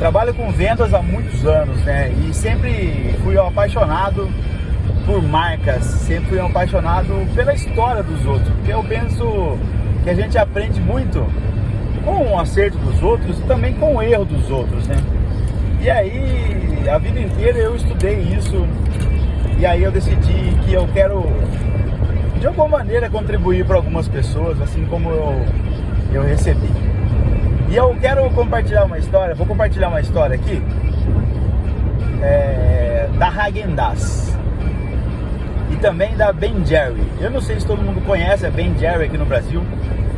trabalho com vendas há muitos anos, né? E sempre fui apaixonado por marcas, sempre fui apaixonado pela história dos outros, porque eu penso que a gente aprende muito com o acerto dos outros e também com o erro dos outros, né? E aí, a vida inteira eu estudei isso, e aí eu decidi que eu quero, de alguma maneira, contribuir para algumas pessoas, assim como eu recebi. E eu quero compartilhar uma história, vou compartilhar uma história aqui, da Häagen-Dazs e também da Ben Jerry. Eu não sei se todo mundo conhece a Ben Jerry aqui no Brasil,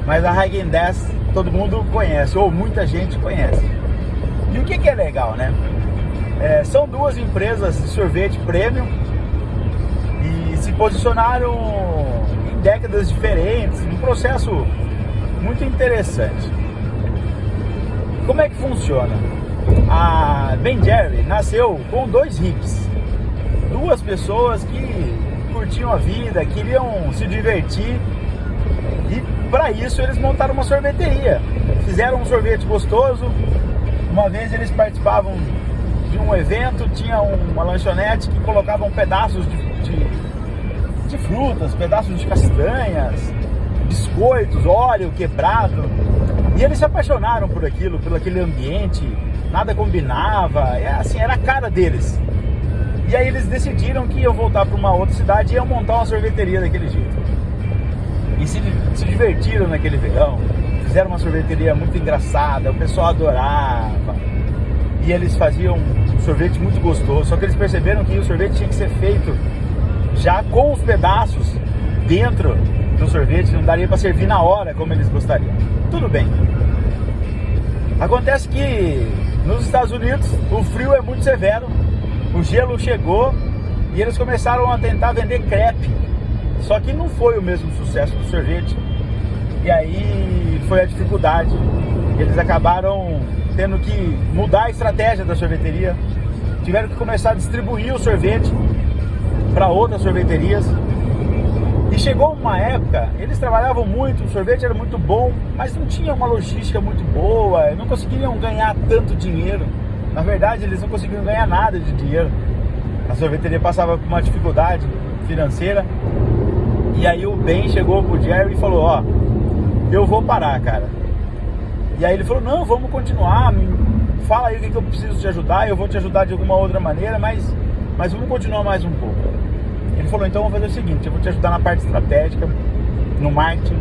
mas a Häagen-Dazs todo mundo conhece, ou muita gente conhece. E o que é legal, né? São duas empresas de sorvete premium e se posicionaram em décadas diferentes, um processo muito interessante. Como é que funciona? A Ben Jerry nasceu com dois hippies, duas pessoas que curtiam a vida, queriam se divertir, e para isso eles montaram uma sorveteria, fizeram um sorvete gostoso. Uma vez eles participavam de um evento, tinha uma lanchonete que colocavam pedaços de frutas, pedaços de castanhas, biscoitos, óleo quebrado. E eles se apaixonaram por aquilo, por aquele ambiente, nada combinava, assim, era a cara deles. E aí eles decidiram que iam voltar para uma outra cidade e iam montar uma sorveteria daquele jeito. E se divertiram naquele verão, fizeram uma sorveteria muito engraçada, o pessoal adorava. E eles faziam um sorvete muito gostoso, só que eles perceberam que o sorvete tinha que ser feito já com os pedaços dentro do sorvete, não daria para servir na hora como eles gostariam. Tudo bem. Acontece que nos Estados Unidos o frio é muito severo, o gelo chegou e eles começaram a tentar vender crepe. Só que não foi o mesmo sucesso do sorvete. E aí foi a dificuldade. Eles acabaram tendo que mudar a estratégia da sorveteria. Tiveram que começar a distribuir o sorvete para outras sorveterias. E chegou uma época, eles trabalhavam muito, o sorvete era muito bom, mas não tinha uma logística muito boa, não conseguiam ganhar tanto dinheiro. Na verdade, eles não conseguiam ganhar nada de dinheiro. A sorveteria passava por uma dificuldade financeira. E aí o Ben chegou pro Jerry e falou, ó, eu vou parar, cara. E aí ele falou, não, vamos continuar, fala aí o que eu preciso te ajudar, eu vou te ajudar de alguma outra maneira, mas vamos continuar mais um pouco. Ele falou, então vamos fazer o seguinte, eu vou te ajudar na parte estratégica, no marketing,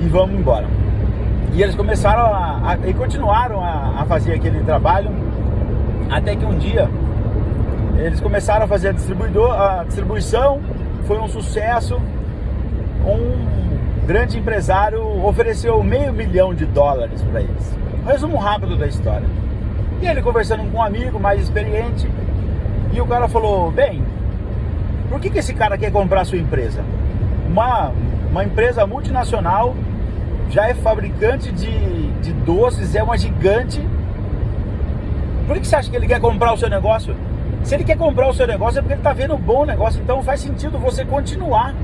e vamos embora. E eles começaram e continuaram a fazer aquele trabalho, até que um dia eles começaram a fazer a distribuição, foi um sucesso. Um grande empresário ofereceu $500 mil para eles. Resumo rápido da história. E ele conversando com um amigo mais experiente, e o cara falou, bem, por que esse cara quer comprar a sua empresa? Uma empresa multinacional, já é fabricante de doces, é uma gigante. Por que você acha que ele quer comprar o seu negócio? Se ele quer comprar o seu negócio é porque ele está vendo um bom negócio, então faz sentido você continuar,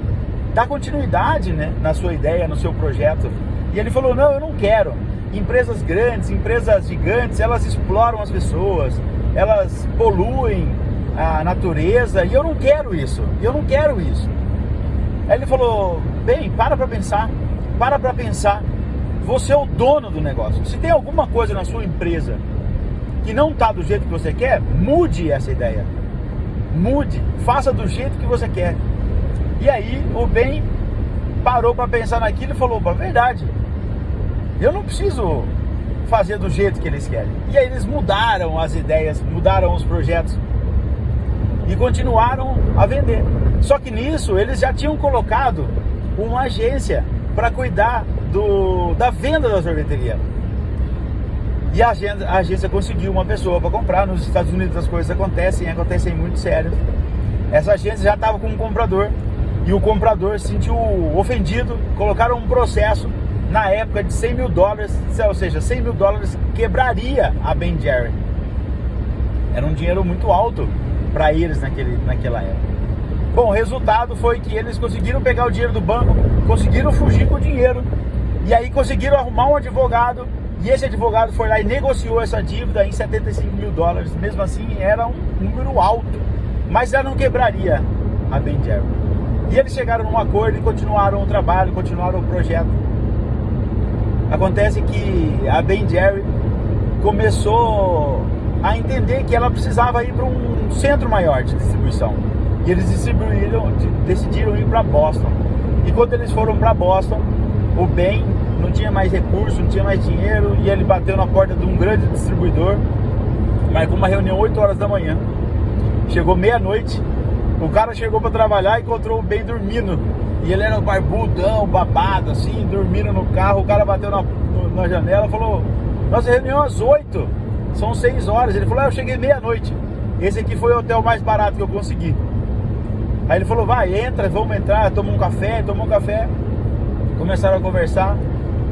dar continuidade, né, na sua ideia, no seu projeto. E ele falou, não, eu não quero. Empresas grandes, empresas gigantes, elas exploram as pessoas, elas poluem a natureza, e eu não quero isso, Aí ele falou, bem, para pensar, você é o dono do negócio. Se tem alguma coisa na sua empresa que não está do jeito que você quer, mude essa ideia. Mude, faça do jeito que você quer. E aí o Ben parou para pensar naquilo e falou, verdade, eu não preciso fazer do jeito que eles querem. E aí eles mudaram as ideias, mudaram os projetos e continuaram a vender. Só que nisso eles já tinham colocado uma agência para cuidar da venda da sorveteria. E a agência conseguiu uma pessoa para comprar. Nos Estados Unidos as coisas acontecem muito sérias. Essa agência já estava com um comprador, e o comprador se sentiu ofendido. Colocaram um processo na época de $100 mil, ou seja, $100 mil quebraria a Ben Jerry. Era um dinheiro muito alto para eles naquela época. Bom, o resultado foi que eles conseguiram pegar o dinheiro do banco, conseguiram fugir com o dinheiro, e aí conseguiram arrumar um advogado, E esse advogado foi lá e negociou essa dívida em 75 mil dólares. Mesmo assim, era um número alto, mas ela não quebraria a Ben Jerry. E eles chegaram num acordo e continuaram o trabalho, continuaram o projeto. Acontece que a Ben Jerry começou a entender que ela precisava ir para um centro maior de distribuição. E eles decidiram ir para Boston. E quando eles foram para Boston, o Ben não tinha mais recurso, não tinha mais dinheiro, e ele bateu na porta de um grande distribuidor, marcou uma reunião 8 horas da manhã. Chegou meia-noite, o cara chegou para trabalhar e encontrou o Ben dormindo. E ele era barbudão, babado, assim, dormindo no carro. O cara bateu na janela e falou: nossa reunião às 8, são 6 horas. Ele falou: eu cheguei meia-noite. Esse aqui foi o hotel mais barato que eu consegui. Aí ele falou: vai, entra, vamos entrar, toma um café. Começaram a conversar.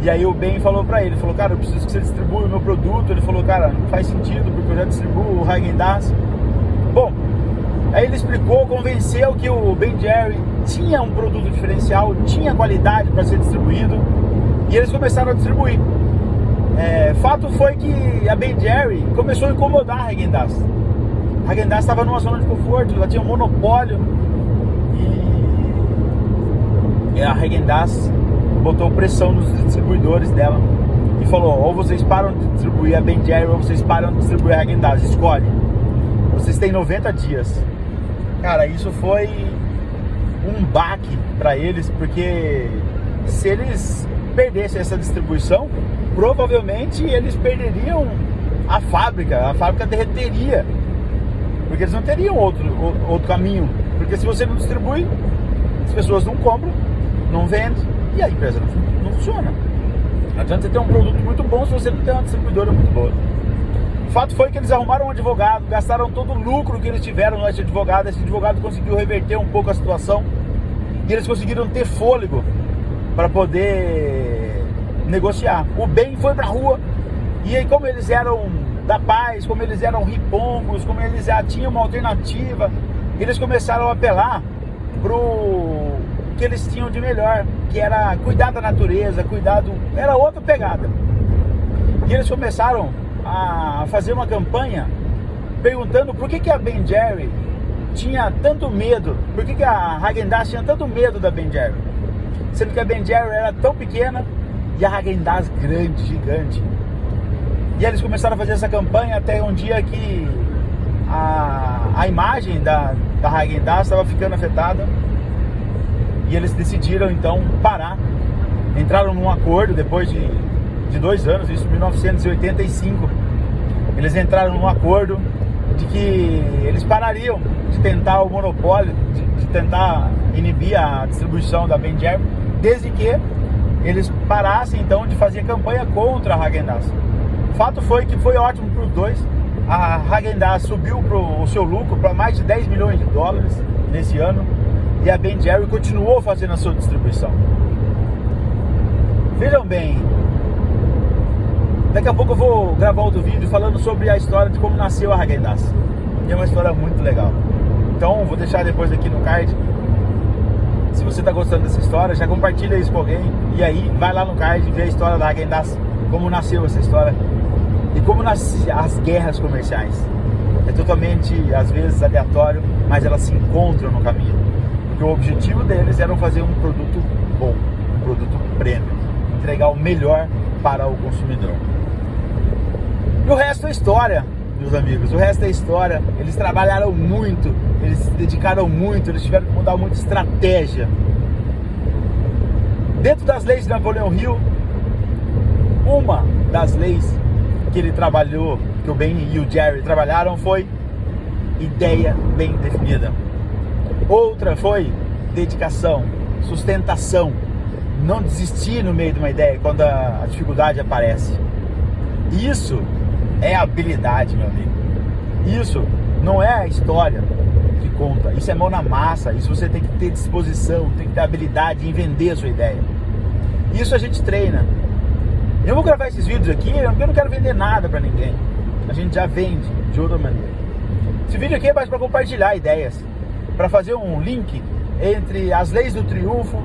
E aí o Ben falou pra ele, falou: cara, eu preciso que você distribua o meu produto. Ele falou: cara, não faz sentido, porque eu já distribuo o Häagen-Dazs. Bom, aí ele explicou, convenceu que o Ben Jerry tinha um produto diferencial, tinha qualidade para ser distribuído, e eles começaram a distribuir. Fato foi que a Ben Jerry começou a incomodar a Häagen-Dazs. A Häagen-Dazs estava numa zona de conforto, ela tinha um monopólio, e a Häagen-Dazs botou pressão nos distribuidores dela e falou: ou vocês param de distribuir a Ben Jerry, ou vocês param de distribuir a Häagen-Dazs, escolhe. Vocês têm 90 dias. Cara, isso foi um baque para eles, porque se eles perdessem essa distribuição, provavelmente eles perderiam a fábrica derreteria, porque eles não teriam outro caminho, porque se você não distribui, as pessoas não compram, não vendem, e a empresa não funciona. Não adianta você ter um produto muito bom se você não tem uma distribuidora muito boa. O fato foi que eles arrumaram um advogado, gastaram todo o lucro que eles tiveram nesse advogado. Esse advogado conseguiu reverter um pouco a situação, e eles conseguiram ter fôlego para poder negociar. O Ben foi pra rua, e aí, como eles eram da paz, como eles eram ripongos, como eles já tinham uma alternativa, eles começaram a apelar pro que eles tinham de melhor, que era cuidar da natureza, era outra pegada. E eles começaram a fazer uma campanha perguntando por que a Ben Jerry tinha tanto medo, por que a Häagen-Dazs tinha tanto medo da Ben Jerry, sendo que a Ben Jerry era tão pequena e a Häagen-Dazs grande, gigante. E eles começaram a fazer essa campanha até um dia que a imagem da Häagen-Dazs estava ficando afetada, e eles decidiram então parar. Entraram num acordo depois de 2 anos, isso em 1985. Eles entraram num acordo de que eles parariam de tentar o monopólio, de tentar inibir a distribuição da Ben Jerry, desde que eles parassem então de fazer campanha contra a Häagen-Dazs. O fato foi que foi ótimo para os dois. A Häagen-Dazs subiu o seu lucro para mais de 10 milhões de dólares nesse ano, e a Ben Jerry continuou fazendo a sua distribuição. Vejam bem, daqui a pouco eu vou gravar outro vídeo falando sobre a história de como nasceu a Häagen-Dazs. E é uma história muito legal. Então vou deixar depois aqui no card. Se você está gostando dessa história, já compartilha isso com alguém. E aí vai lá no card e vê a história da Häagen-Dazs, como nasceu essa história e como nasceram as guerras comerciais. É totalmente, às vezes, aleatório, mas elas se encontram no caminho. Porque o objetivo deles era fazer um produto bom, um produto premium, entregar o melhor para o consumidor. E o resto é história, meus amigos, o resto é história. Eles trabalharam muito, eles se dedicaram muito, eles tiveram que mudar muita estratégia. Dentro das leis de Napoleão Hill, uma das leis que ele trabalhou, que o Ben e o Jerry trabalharam, foi ideia bem definida. Outra foi dedicação, sustentação, não desistir no meio de uma ideia quando a dificuldade aparece. Isso é habilidade, meu amigo. Isso não é a história que conta, isso é mão na massa. Isso você tem que ter disposição, tem que ter habilidade em vender a sua ideia. Isso a gente treina. Eu vou gravar esses vídeos aqui porque eu não quero vender nada para ninguém. A gente já vende de outra maneira. Esse vídeo aqui é mais para compartilhar ideias, para fazer um link entre as leis do triunfo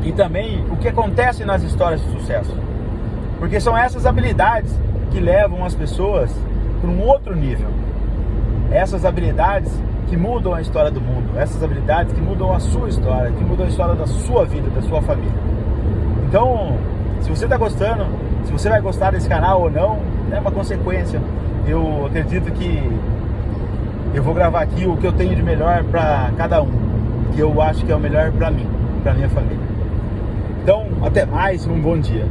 e também o que acontece nas histórias de sucesso. Porque são essas habilidades que levam as pessoas para um outro nível. Essas habilidades que mudam a história do mundo. Essas habilidades que mudam a sua história, que mudam a história da sua vida, da sua família. Então, se você está gostando, se você vai gostar desse canal ou não, é uma consequência. Eu acredito que eu vou gravar aqui o que eu tenho de melhor para cada um, que eu acho que é o melhor para mim, para minha família. Então, até mais, um bom dia.